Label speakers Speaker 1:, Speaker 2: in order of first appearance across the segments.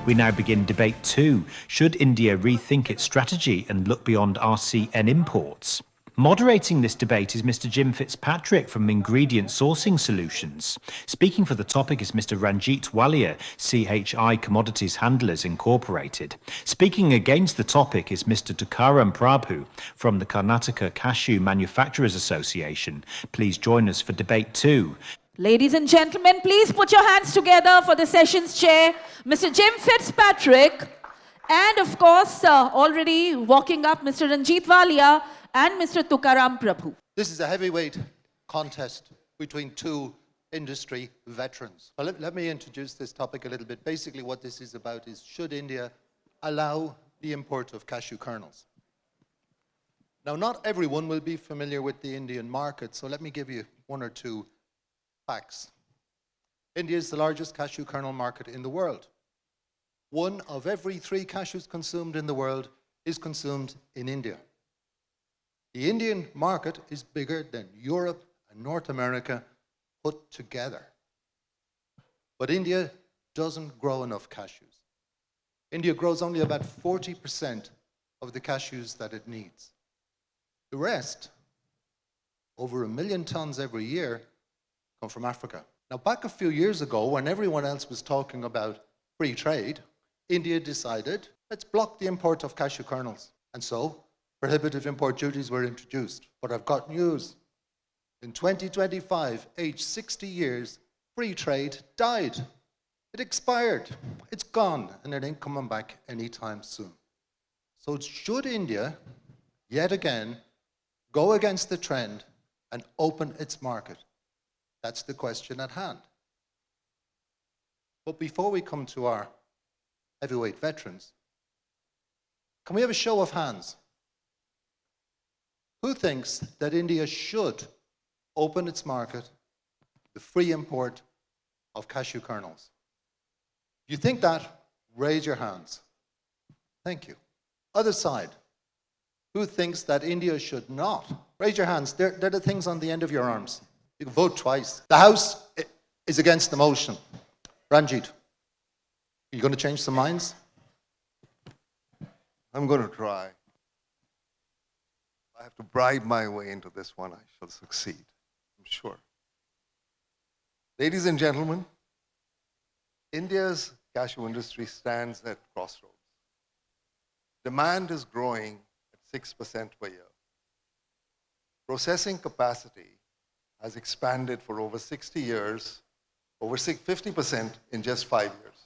Speaker 1: We now begin Debate 2. Should India rethink its strategy and look beyond RCN imports? Moderating this debate is Mr. Jim Fitzpatrick from Ingredient Sourcing Solutions. Speaking for the topic is Mr. Ranjeet Wallia, CHI Commodities Handlers Incorporated. Speaking against the topic is Mr. Tukaram Prabhu from the Karnataka Cashew Manufacturers Association. Please join us for Debate 2.
Speaker 2: Ladies and gentlemen, please put your hands together for the session's chair, Mr. Jim Fitzpatrick, and of course, already walking up, Mr. Ranjeet Wallia and Mr. Tukaram Prabhu.
Speaker 3: This is a heavyweight contest between two industry veterans. Well, let me introduce this topic a little bit. Basically, what this is about is, should India allow the import of cashew kernels? Now, not everyone will be familiar with the Indian market, so let me give you one or two facts. India is the largest cashew kernel market in the world. 1 of every 3 cashews consumed in the world is consumed in India. The Indian market is bigger than Europe and North America put together. But India doesn't grow enough cashews. India grows only about 40% of the cashews that it needs. The rest, over 1 million tons every year, come from Africa. Now, back a few years ago, when everyone else was talking about free trade, India decided, let's block the import of cashew kernels. And so, prohibitive import duties were introduced. But I've got news. In 2025, aged 60 years, free trade died. It expired. It's gone, and it ain't coming back anytime soon. So should India, yet again, go against the trend and open its market? That's the question at hand. But before we come to our heavyweight veterans, can we have a show of hands? Who thinks that India should open its market to the free import of cashew kernels? If you think that, raise your hands. Thank you. Other side. Who thinks that India should not? Raise your hands. They're the things on the end of your arms. You can vote twice. The House is against the motion. Ranjeet, are you going to change some minds?
Speaker 4: I'm going to try. I have to bribe my way into this one. I shall succeed, I'm sure. Ladies and gentlemen, India's cashew industry stands at crossroads. Demand is growing at 6% per year. Processing capacity has expanded for over 60 years, over 50% in just 5 years.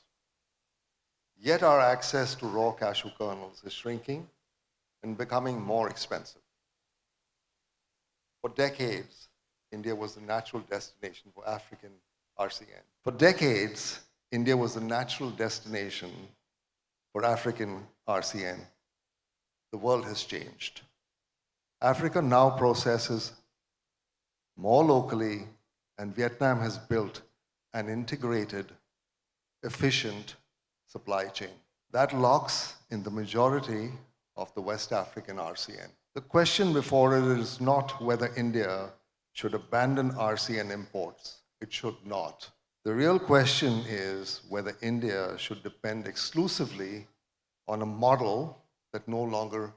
Speaker 4: Yet our access to raw cashew kernels is shrinking and becoming more expensive. For decades, India was the natural destination for African RCN. For decades, India was the natural destination for African RCN. The world has changed. Africa now processes more locally, and Vietnam has built an integrated, efficient supply chain that locks in the majority of the West African RCN. The question before it is not whether India should abandon RCN imports. It should not. The real question is whether India should depend exclusively on a model that no longer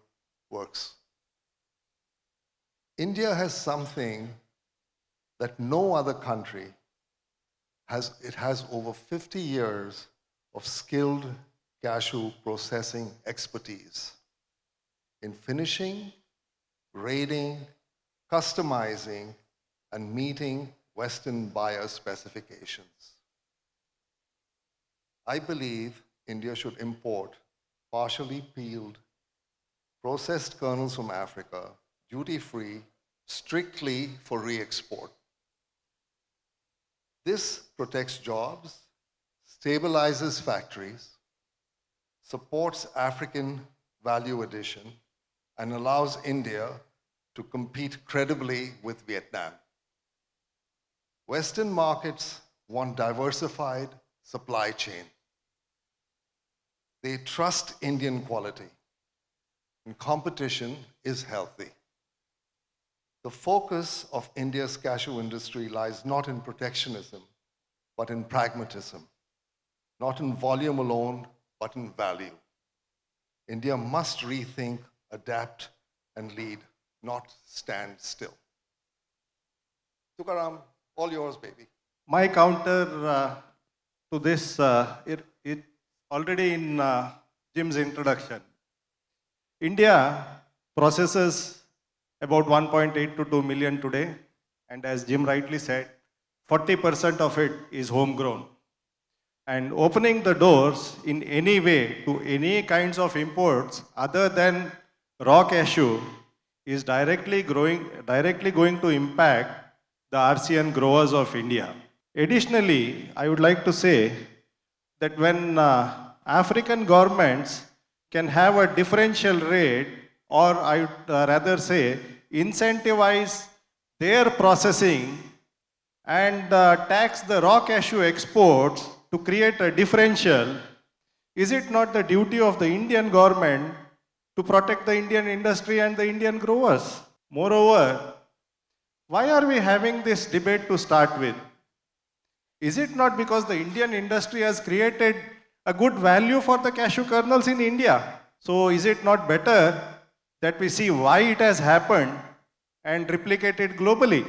Speaker 4: works. India has something that no other country has. It has over 50 years of skilled cashew processing expertise in finishing, grading, customizing, and meeting Western buyer specifications. I believe India should import partially peeled, processed kernels from Africa, duty-free, strictly for re-export. This protects jobs, stabilizes factories, supports African value addition, and allows India to compete credibly with Vietnam. Western markets want diversified supply chain. They trust Indian quality, and competition is healthy. The focus of India's cashew industry lies not in protectionism, but in pragmatism, not in volume alone, but in value. India must rethink, adapt, and lead, not stand still. Tukaram, all yours, baby.
Speaker 5: My counter to this, it already in Jim's introduction. India processes about 1.8 to 2 million today, and as Jim rightly said, 40% of it is homegrown. And opening the doors in any way to any kinds of imports other than raw cashew is directly going to impact the RCN growers of India. Additionally, I would like to say that when African governments can have a differential rate, or I would rather say incentivize their processing and tax the raw cashew exports to create a differential, is it not the duty of the Indian government to protect the Indian industry and the Indian growers? Moreover, why are we having this debate to start with? Is it not because the Indian industry has created a good value for the cashew kernels in India? So is it not better that we see why it has happened and replicate it globally?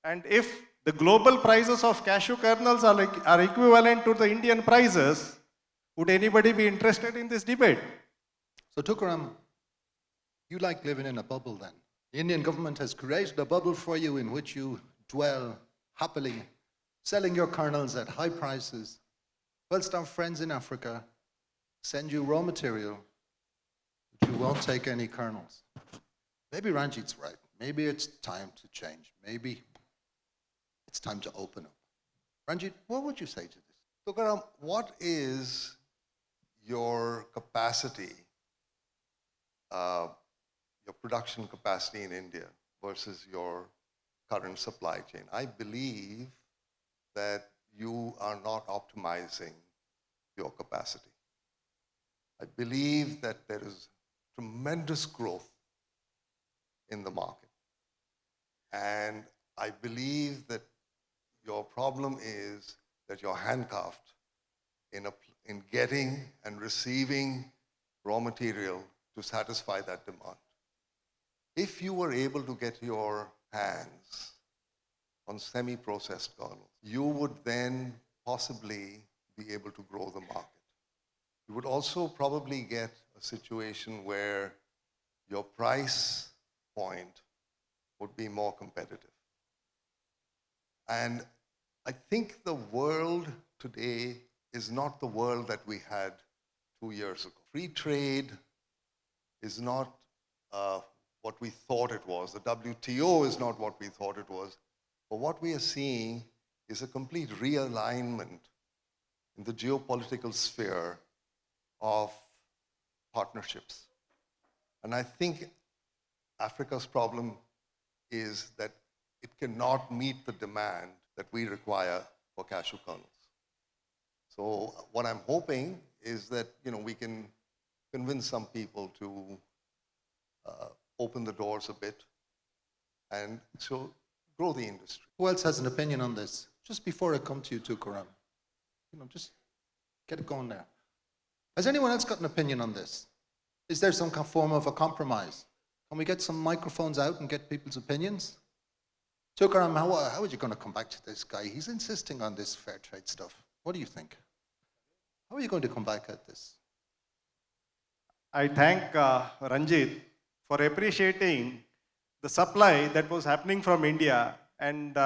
Speaker 5: And if the global prices of cashew kernels are equivalent to the Indian prices, would anybody be interested in this debate?
Speaker 3: So Tukaram, you like living in a bubble then? The Indian government has created a bubble for you in which you dwell happily, selling your kernels at high prices, whilst our friends in Africa send you raw material, but you won't take any kernels. Maybe Ranjeet's right. Maybe it's time to change. Maybe it's time to open up. Ranjeet, what would you say to this?
Speaker 4: Tukaram, what is your capacity, your production capacity in India versus your current supply chain? I believe that you are not optimizing your capacity. I believe that there is tremendous growth in the market. And I believe that your problem is that you're handcuffed in getting and receiving raw material to satisfy that demand. If you were able to get your hands on semi-processed kernels, you would then possibly be able to grow the market. You would also probably get a situation where your price point would be more competitive. And I think the world today is not the world that we had 2 years ago. Free trade is not what we thought it was. The WTO is not what we thought it was. But what we are seeing is a complete realignment in the geopolitical sphere of partnerships. And I think Africa's problem is that it cannot meet the demand that we require for cashew kernels. So what I'm hoping is that we can convince some people to open the doors a bit and so grow the industry.
Speaker 3: Who else has an opinion on this? Just before I come to you, Tukaram, just get it going there. Has anyone else got an opinion on this? Is there some form of a compromise? Can we get some microphones out and get people's opinions? Tukaram, how are you going to come back to this guy? He's insisting on this fair trade stuff. What do you think? How are you going to come back at this?
Speaker 5: I thank Ranjeet for appreciating the supply that was happening from India, and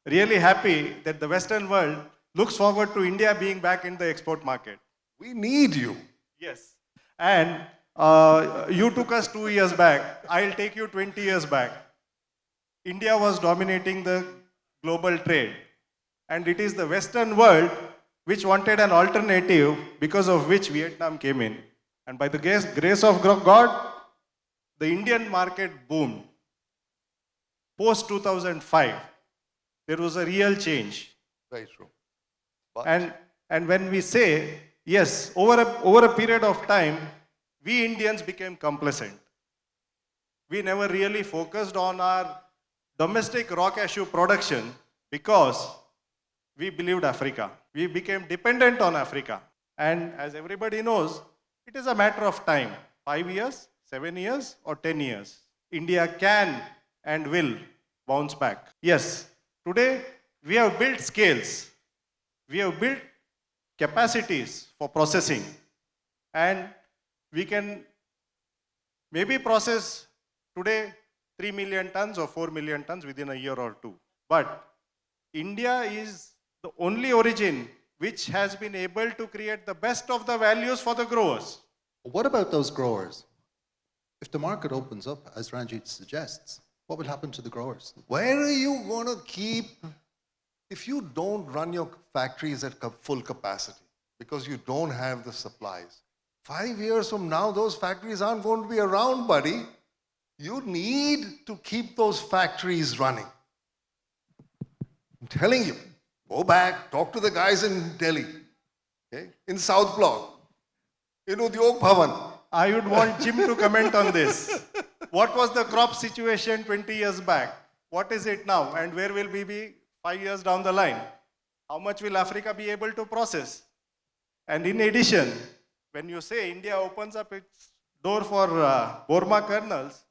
Speaker 5: really happy that the Western world looks forward to India being back in the export market.
Speaker 4: We need you.
Speaker 5: Yes. And you took us 2 years back. I'll take you 20 years back. India was dominating the global trade. And it is the Western world which wanted an alternative, because of which Vietnam came in. And by the grace of God, the Indian market boomed. Post 2005, there was a real change.
Speaker 4: Very true. But
Speaker 5: And when we say, yes, over a period of time, we Indians became complacent. We never really focused on our domestic raw cashew production because we believed Africa. We became dependent on Africa. And as everybody knows, it is a matter of time, 5 years, 7 years, or 10 years. India can and will bounce back. Yes, today we have built scales, we have built capacities for processing, and we can maybe process today 3 million tons or 4 million tons within a year or two. But India is the only origin which has been able to create the best of the values for the growers.
Speaker 3: What about those growers? If the market opens up, as Ranjeet suggests, what will happen to the growers?
Speaker 4: Where are you going to keep, if you don't run your factories at full capacity because you don't have the supplies? 5 years from now, those factories aren't going to be around, buddy. You need to keep those factories running. I'm telling you, go back, talk to the guys in Delhi, okay? In South Block, in Udyog Bhavan.
Speaker 5: I would want Jim to comment on this. What was the crop situation 20 years back? What is it now? And where will we be 5 years down the line? How much will Africa be able to process? And in addition, when you say India opens up its door for Burma kernels,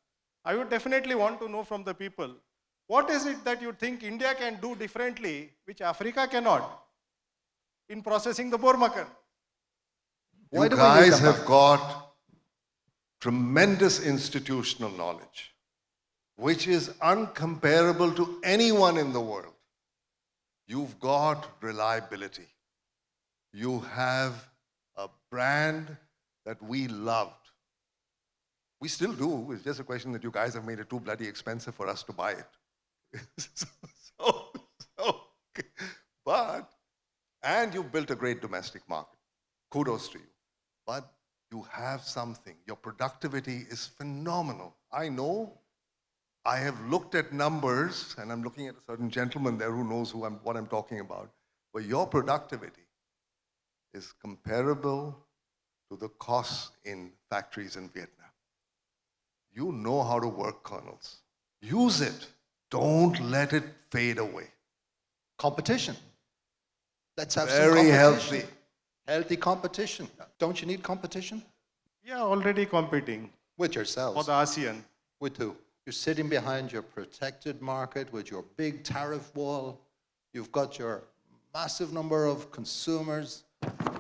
Speaker 5: I would definitely want to know from the people, what is it that you think India can do differently, which Africa cannot, in processing the Burma kernel?
Speaker 3: Why
Speaker 4: You
Speaker 3: do we need
Speaker 4: guys
Speaker 3: them
Speaker 4: have
Speaker 3: back?
Speaker 4: got tremendous institutional knowledge, which is uncomparable to anyone in the world. You've got reliability. You have a brand that we loved. We still do. It's just a question that you guys have made it too bloody expensive for us to buy it. And you've built a great domestic market. Kudos to you. But you have something. Your productivity is phenomenal. I know. I have looked at numbers, and I'm looking at a certain gentleman there who knows what I'm talking about. But your productivity is comparable to the costs in factories in Vietnam. You know how to work kernels. Use it. Don't let it fade away.
Speaker 3: Competition. Let's have some
Speaker 4: Very
Speaker 3: competition.
Speaker 4: healthy.
Speaker 3: Healthy competition. Don't you need competition?
Speaker 5: Yeah, already competing
Speaker 3: With
Speaker 5: for
Speaker 3: yourselves.
Speaker 5: the ASEAN.
Speaker 3: With who? You're sitting behind your protected market with your big tariff wall. You've got your massive number of consumers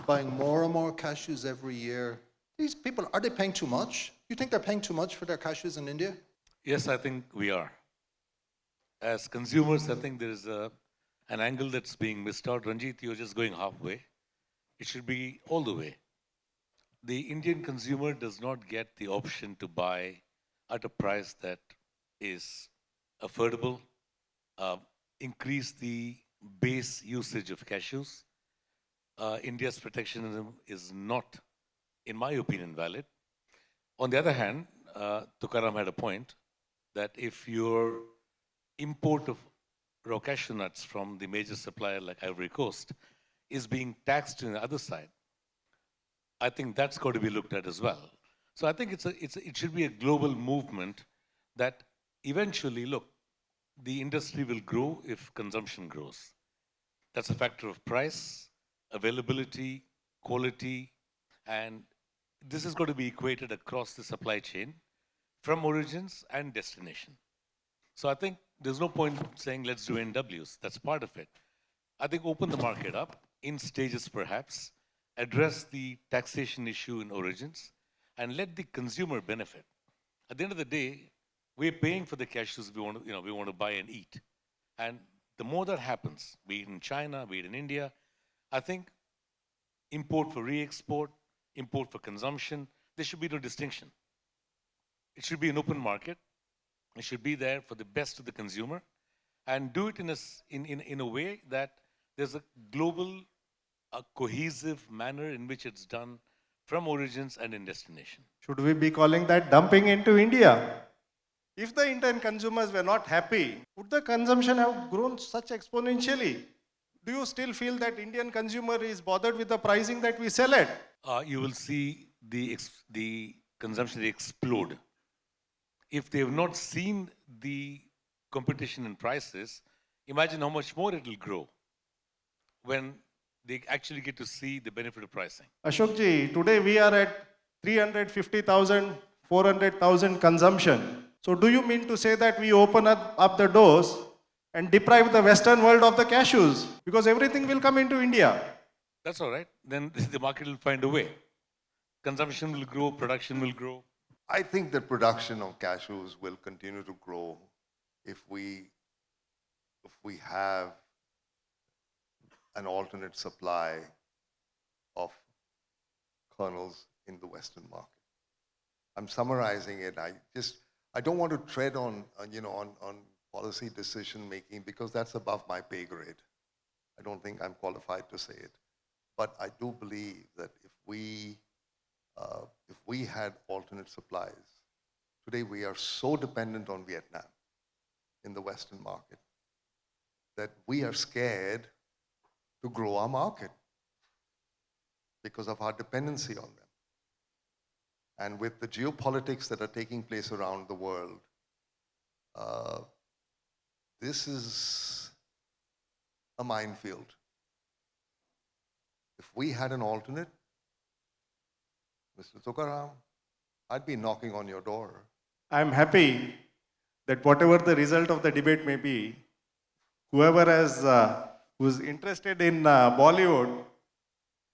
Speaker 3: buying more and more cashews every year. These people, are they paying too much? You think they're paying too much for their cashews in India?
Speaker 6: Yes, I think we are. As consumers, I think there is an angle that's being missed out. Ranjeet, you're just going halfway. It should be all the way. The Indian consumer does not get the option to buy at a price that is affordable, increase the base usage of cashews. India's protectionism is not, in my opinion, valid. On the other hand, Tukaram had a point that if your import of raw cashew nuts from the major supplier like Ivory Coast is being taxed on the other side, I think that's got to be looked at as well. So I think it should be a global movement that eventually, look, the industry will grow if consumption grows. That's a factor of price, availability, quality, and this is going to be equated across the supply chain from origins and destination. So I think there's no point saying let's do NWs. That's part of it. I think open the market up in stages perhaps, address the taxation issue in origins, and let the consumer benefit. At the end of the day, we're paying for the cashews we want to buy and eat. And the more that happens, be it in China, be it in India, I think import for re-export, import for consumption, there should be no distinction. It should be an open market. It should be there for the best of the consumer, and do it in a way that there's a global, cohesive manner in which it's done from origins and in destination.
Speaker 5: Should we be calling that dumping into India? If the Indian consumers were not happy, would the consumption have grown such exponentially? Do you still feel that Indian consumer is bothered with the pricing that we sell at?
Speaker 6: You will see the consumption explode. If they have not seen the competition in prices, imagine how much more it will grow when they actually get to see the benefit of pricing.
Speaker 5: Ashokji, today we are at 350,000, 400,000 consumption. So do you mean to say that we open up the doors and deprive the Western world of the cashews? Because everything will come into India.
Speaker 6: That's all right. Then the market will find a way. Consumption will grow, production will grow.
Speaker 4: I think the production of cashews will continue to grow if we have an alternate supply of kernels in the Western market. I'm summarizing it. I don't want to tread on policy decision making because that's above my pay grade. I don't think I'm qualified to say it. But I do believe that if we had alternate supplies, today we are so dependent on Vietnam in the Western market that we are scared to grow our market because of our dependency on them. And with the geopolitics that are taking place around the world, this is a minefield. If we had an alternate, Mr. Tukaram, I'd be knocking on your door.
Speaker 5: I'm happy that whatever the result of the debate may be, whoever who's interested in Bollywood,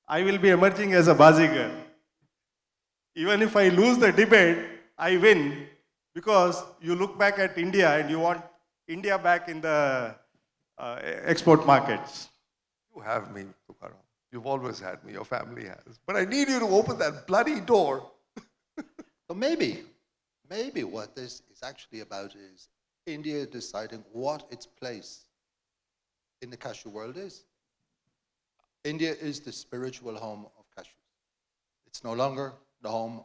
Speaker 5: I will be emerging as a Bazigar. Even if I lose the debate, I win because you look back at India and you want India back in the export markets.
Speaker 4: You have me, Tukaram. You've always had me, your family has. But I need you to open that bloody door.
Speaker 3: So maybe what this is actually about is India deciding what its place in the cashew world is. India is the spiritual home of cashews. It's no longer the home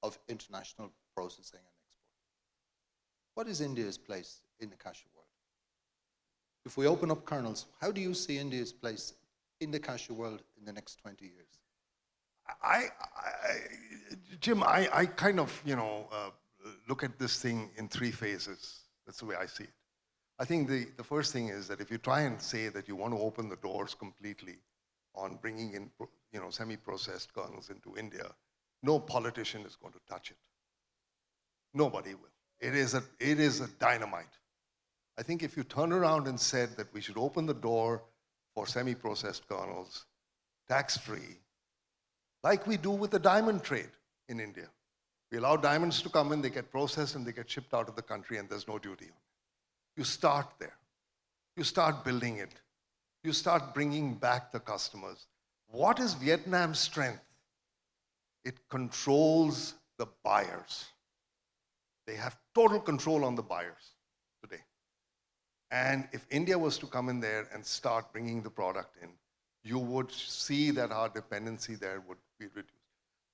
Speaker 3: of international processing and export. What is India's place in the cashew world? If we open up kernels, how do you see India's place in the cashew world in the next 20 years?
Speaker 4: Jim, I kind of, look at this thing in three phases. That's the way I see it. I think the first thing is that if you try and say that you want to open the doors completely on bringing in, semi-processed kernels into India, no politician is going to touch it. Nobody will. It is a dynamite. I think if you turn around and said that we should open the door for semi-processed kernels, tax-free, like we do with the diamond trade in India. We allow diamonds to come in, they get processed and they get shipped out of the country and there's no duty on it. You start there. You start building it. You start bringing back the customers. What is Vietnam's strength? It controls the buyers. They have total control on the buyers today. And if India was to come in there and start bringing the product in, you would see that our dependency there would be reduced.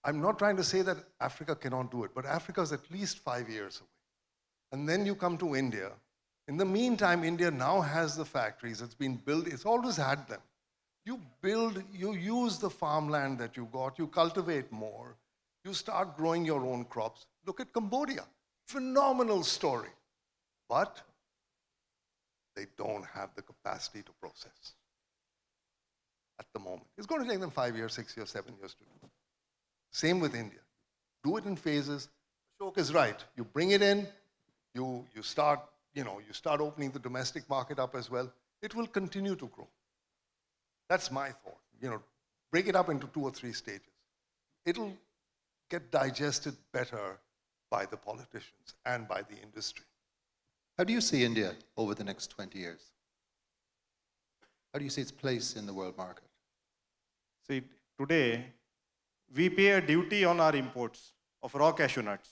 Speaker 4: I'm not trying to say that Africa cannot do it, but Africa is at least 5 years away. And then you come to India. In the meantime, India now has the factories. It's been built. It's always had them. You build, you use the farmland that you got, you cultivate more, you start growing your own crops. Look at Cambodia. Phenomenal story. But they don't have the capacity to process at the moment. It's going to take them 5 years, 6 years, 7 years to do. Same with India. Do it in phases. Ashok is right. You bring it in, you start opening the domestic market up as well. It will continue to grow. That's my thought. Break it up into 2 or 3 stages. It'll get digested better by the politicians and by the industry.
Speaker 3: How do you see India over the next 20 years? How do you see its place in the world market?
Speaker 5: See, today, we pay a duty on our imports of raw cashew nuts,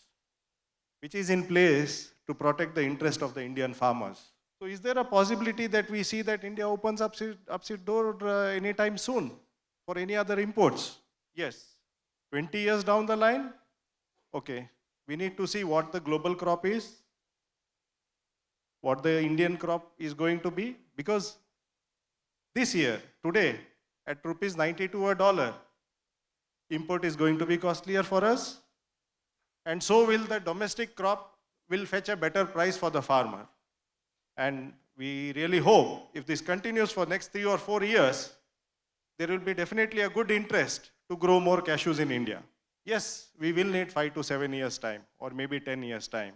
Speaker 5: which is in place to protect the interest of the Indian farmers. So is there a possibility that we see that India opens up its door anytime soon for any other imports? Yes. 20 years down the line? Okay. We need to see what the global crop is, what the Indian crop is going to be, because this year, today, at rupees 92 a dollar, import is going to be costlier for us, and so will the domestic crop will fetch a better price for the farmer. And we really hope, if this continues for next 3 or 4 years, there will be definitely a good interest to grow more cashews in India. Yes, we will need 5 to 7 years' time, or maybe 10 years' time.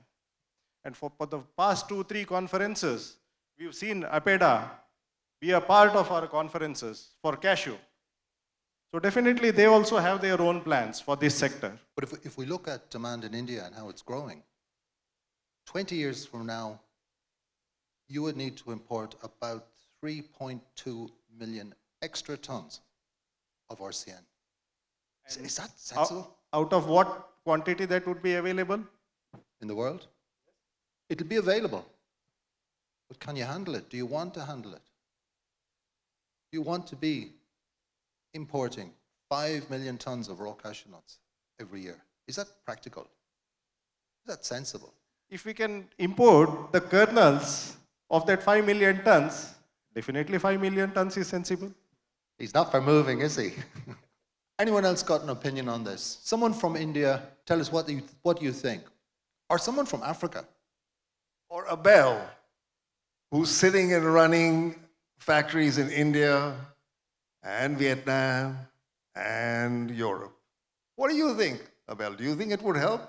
Speaker 5: And for the past 2-3 conferences, we've seen APEDA be a part of our conferences for cashew. So definitely they also have their own plans for this sector.
Speaker 3: But if we look at demand in India and how it's growing, 20 years from now, you would need to import about 3.2 million extra tons of RCN. Is that sensible?
Speaker 5: Out of what quantity that would be available?
Speaker 3: In the world? It'll be available. But can you handle it? Do you want to handle it? Do you want to be importing 5 million tons of raw cashew nuts every year? Is that practical? Is that sensible?
Speaker 5: If we can import the kernels of that 5 million tons, definitely 5 million tons is sensible.
Speaker 3: He's not for moving, is he? Anyone else got an opinion on this? Someone from India, tell us what you think. Or someone from Africa.
Speaker 4: Or Abel, who's sitting and running factories in India and Vietnam and Europe. What do you think, Abel? Do you think it would help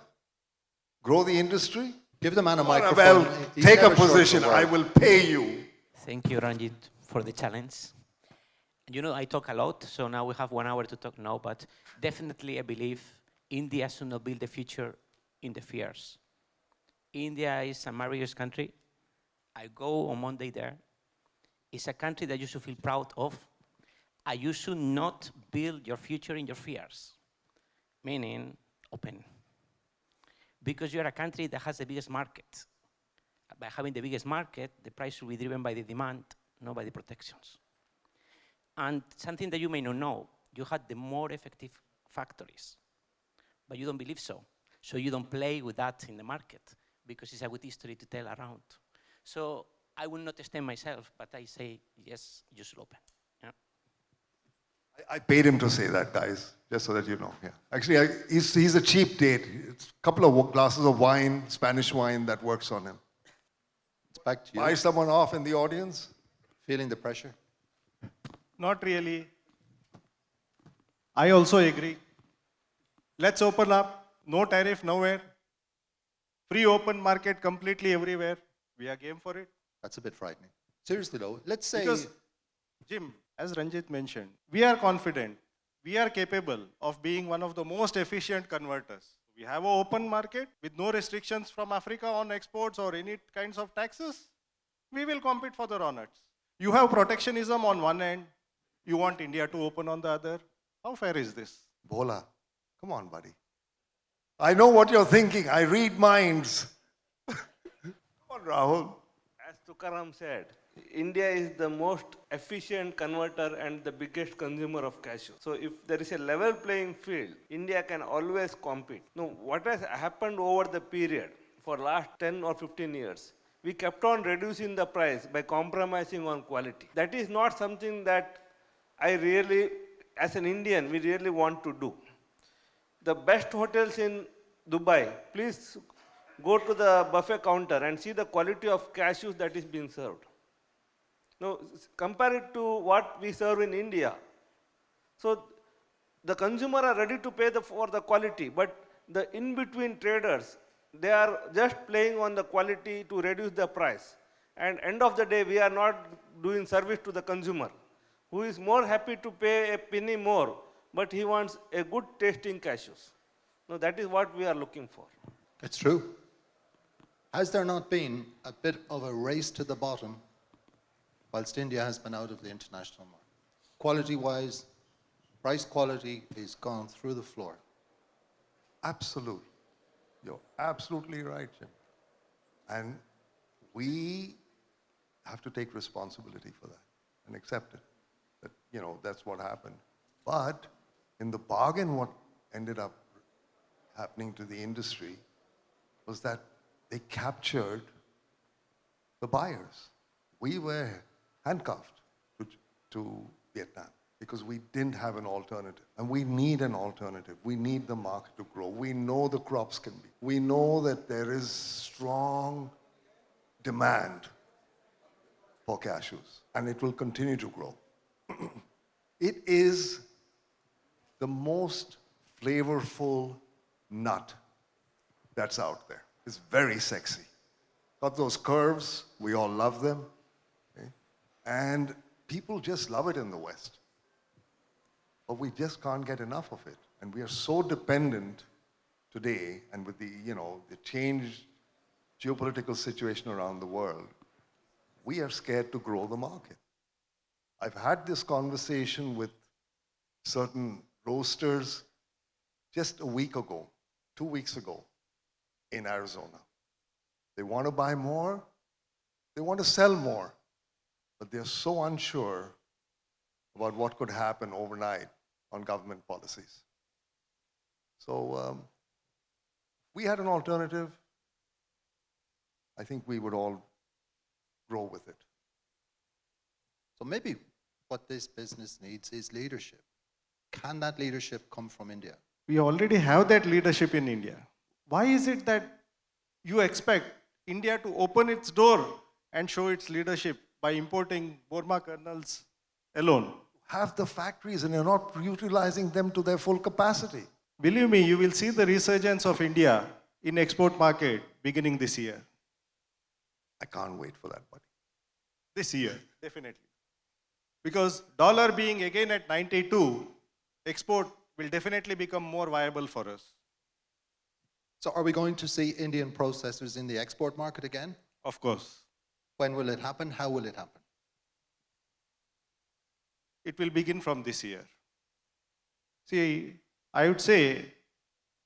Speaker 4: grow the industry?
Speaker 3: Give the man a
Speaker 4: Come on,
Speaker 3: microphone.
Speaker 4: Abel,
Speaker 3: He's
Speaker 4: take a
Speaker 3: never short of
Speaker 4: position.
Speaker 3: word.
Speaker 4: I will pay you.
Speaker 7: Thank you, Ranjeet, for the challenge. You know, I talk a lot, so now we have 1 hour to talk now, but definitely I believe India should not build the future in the fears. India is a marvelous country. I go on Monday there. It's a country that you should feel proud of. And you should not build your future in your fears, meaning open. Because you are a country that has the biggest market. By having the biggest market, the price will be driven by the demand, not by the protections. And something that you may not know, you had the more effective factories, but you don't believe so. So you don't play with that in the market because it's a good history to tell around. So I will not extend myself, but I say, yes, you should open. Yeah.
Speaker 4: I paid him to say that, guys, just so that you know. Yeah. Actually, he's a cheap date. It's a couple of glasses of wine, Spanish wine, that works on him.
Speaker 3: It's back to you.
Speaker 4: Buy someone off in the audience?
Speaker 3: Feeling the pressure?
Speaker 5: Not really. I also agree. Let's open up. No tariff nowhere. Free open market completely everywhere. We are game for it.
Speaker 3: That's a bit frightening. Seriously though, let's say...
Speaker 5: Because, Jim, as Ranjit mentioned, we are confident, we are capable of being one of the most efficient converters. We have an open market with no restrictions from Africa on exports or any kinds of taxes. We will compete for the raw nuts. You have protectionism on one end, you want India to open on the other. How fair is this?
Speaker 4: Bola, come on, buddy. I know what you're thinking. I read minds. Come on, Rahul.
Speaker 8: As Tukaram said, India is the most efficient converter and the biggest consumer of cashew. So if there is a level playing field, India can always compete. Now, what has happened over the period for last 10 or 15 years, we kept on reducing the price by compromising on quality. That is not something that I really, as an Indian, we really want to do. The best hotels in Dubai, please go to the buffet counter and see the quality of cashews that is being served. Now, compare it to what we serve in India. So, the consumer are ready to pay for the quality, but the in-between traders, they are just playing on the quality to reduce the price. And end of the day, we are not doing service to the consumer, who is more happy to pay a penny more, but he wants a good tasting cashews. Now, that is what we are looking for.
Speaker 3: It's true. Has there not been a bit of a race to the bottom whilst India has been out of the international market? Quality-wise, price quality is gone through the floor.
Speaker 4: Absolutely. You're absolutely right, Jim. And we have to take responsibility for that and accept it. That, you know, that's what happened. But in the bargain, what ended up happening to the industry was that they captured the buyers. We were handcuffed to Vietnam because we didn't have an alternative. And we need an alternative. We need the market to grow. We know the crops can be. We know that there is strong demand for cashews, and it will continue to grow. It is the most flavorful nut that's out there. It's very sexy. Got those curves, we all love them. Okay? And people just love it in the West. But we just can't get enough of it. And we are so dependent today, and with the, the changed geopolitical situation around the world, we are scared to grow the market. I've had this conversation with certain roasters just a week ago, 2 weeks ago, in Arizona. They want to buy more, they want to sell more, but they're so unsure about what could happen overnight on government policies. So if we had an alternative, I think we would all grow with it.
Speaker 3: So maybe what this business needs is leadership. Can that leadership come from India?
Speaker 5: We already have that leadership in India. Why is it that you expect India to open its door and show its leadership by importing Burma kernels alone?
Speaker 4: Have the factories and you're not utilizing them to their full capacity.
Speaker 5: Believe me, you will see the resurgence of India in export market beginning this year.
Speaker 4: I can't wait for that, buddy.
Speaker 5: This year, definitely. Because dollar being again at 92, export will definitely become more viable for us.
Speaker 3: So are we going to see Indian processors in the export market again?
Speaker 5: Of course.
Speaker 3: When will it happen? How will it happen?
Speaker 5: It will begin from this year. See, I would say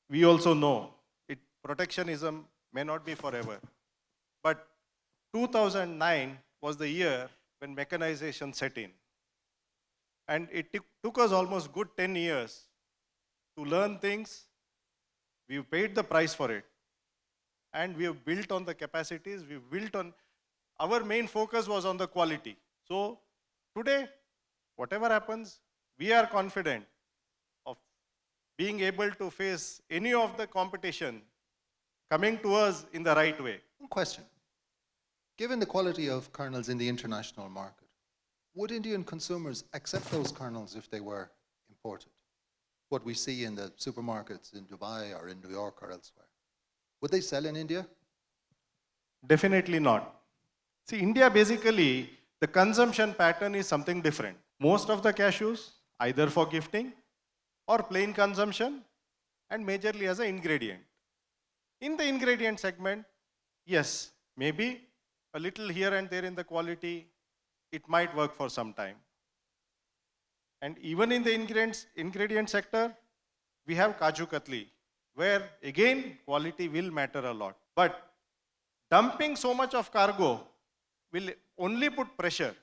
Speaker 5: we also know protectionism may not be forever. But 2009 was the year when mechanization set in. And it took us almost good 10 years to learn things. We've paid the price for it. And we have built on the capacities. We've built on, our main focus was on the quality. So today, whatever happens, we are confident of being able to face any of the competition coming to us in the right way.
Speaker 3: One question. Given the quality of kernels in the international market, would Indian consumers accept those kernels if they were imported? What we see in the supermarkets in Dubai or in New York or elsewhere. Would they sell in India?
Speaker 5: Definitely not. See, India basically, the consumption pattern is something different. Most of the cashews, either for gifting or plain consumption, and majorly as an ingredient. In the ingredient segment, yes, maybe a little here and there in the quality, it might work for some time. And even in the ingredient sector, we have Kaju Katli, where again, quality will matter a lot. But dumping so much of cargo will only put pressure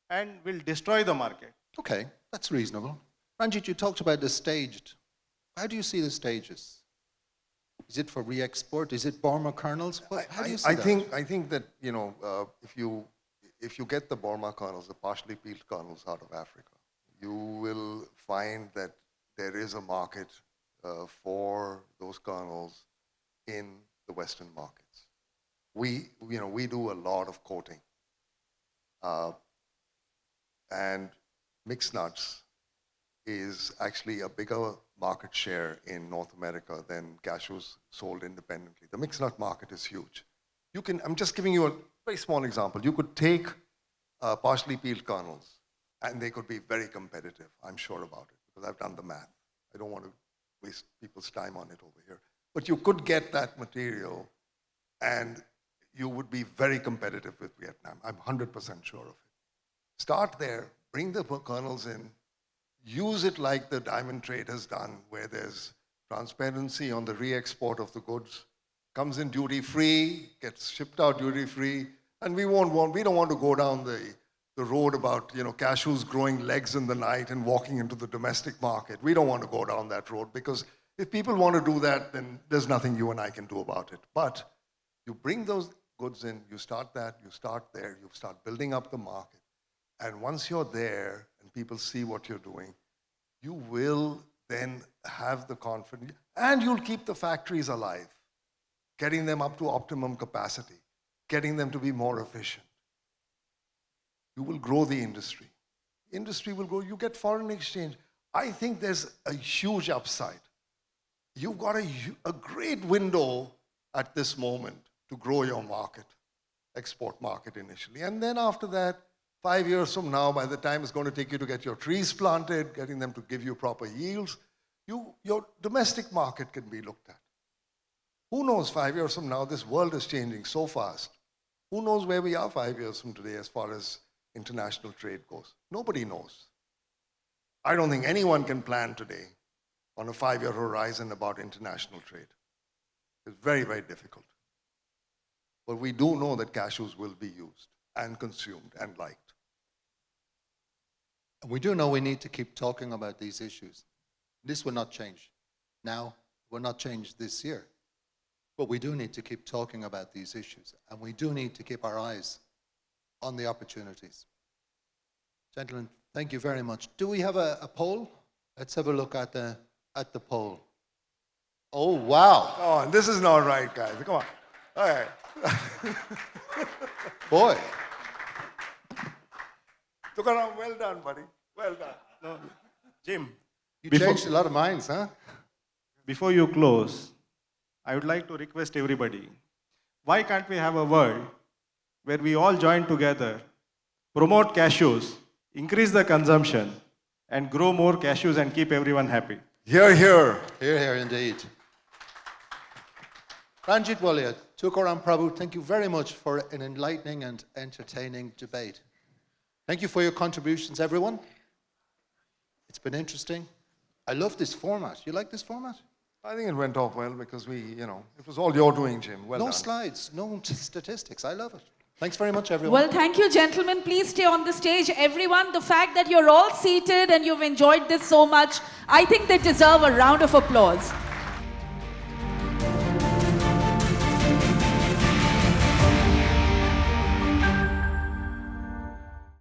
Speaker 5: and will destroy the market.
Speaker 3: Okay, that's reasonable. Ranjeet, you talked about the staged. How do you see the stages? Is it for re-export? Is it Burma kernels? How do you see that?
Speaker 4: I think that, if you get the Burma kernels, the partially peeled kernels out of Africa, you will find that there is a market for those kernels in the Western markets. We do a lot of coating. And mixed nuts is actually a bigger market share in North America than cashews sold independently. The mixed nut market is huge. I'm just giving you a very small example. You could take partially peeled kernels and they could be very competitive. I'm sure about it because I've done the math. I don't want to waste people's time on it over here. But you could get that material and you would be very competitive with Vietnam. I'm 100% sure of it. Start there, bring the kernels in, use it like the diamond trade has done, where there's transparency on the re-export of the goods, comes in duty-free, gets shipped out duty-free, and we don't want to go down the road about cashews growing legs in the night and walking into the domestic market. We don't want to go down that road because if people want to do that, then there's nothing you and I can do about it. But you bring those goods in, you start that, you start there, you start building up the market. And once you're there and people see what you're doing, you will then have the confidence, and you'll keep the factories alive, getting them up to optimum capacity, getting them to be more efficient. You will grow the industry. industry will grow. You get foreign exchange. I think there's a huge upside. You've got a great window at this moment to grow your market, export market initially. And then after that, 5 years from now, by the time it's going to take you to get your trees planted, getting them to give you proper yields, your domestic market can be looked at. Who knows 5 years from now, this world is changing so fast. Who knows where we are 5 years from today as far as international trade goes? Nobody knows. I don't think anyone can plan today on a 5-year horizon about international trade. It's very, very difficult. But we do know that cashews will be used and consumed and liked.
Speaker 3: And we do know we need to keep talking about these issues. This will not change now, will not change this year. But we do need to keep talking about these issues, and we do need to keep our eyes on the opportunities. Gentlemen, thank you very much. Do we have a poll? Let's have a look at the poll. Oh, wow.
Speaker 4: Oh, and this is not right, guys. Come on. All right.
Speaker 3: Boy.
Speaker 4: Tukaram, well done, buddy. Well done.
Speaker 5: No, Jim,
Speaker 3: You
Speaker 5: Before-
Speaker 3: changed a lot of minds, huh?
Speaker 5: before you close, I would like to request everybody, why can't we have a world where we all join together, promote cashews, increase the consumption, and grow more cashews and keep everyone happy?
Speaker 4: Here, here.
Speaker 3: Here, here, indeed. Ranjeet, Wallia, Tukaram, Prabhu, thank you very much for an enlightening and entertaining debate. Thank you for your contributions, everyone. It's been interesting. I love this format. You like this format?
Speaker 4: I think it went off well because it was all your doing, Jim. Well
Speaker 3: No
Speaker 4: done.
Speaker 3: slides, no statistics. I love it. Thanks very much, everyone.
Speaker 2: Well, thank you, gentlemen. Please stay on the stage. Everyone, the fact that you're all seated and you've enjoyed this so much, I think they deserve a round of applause.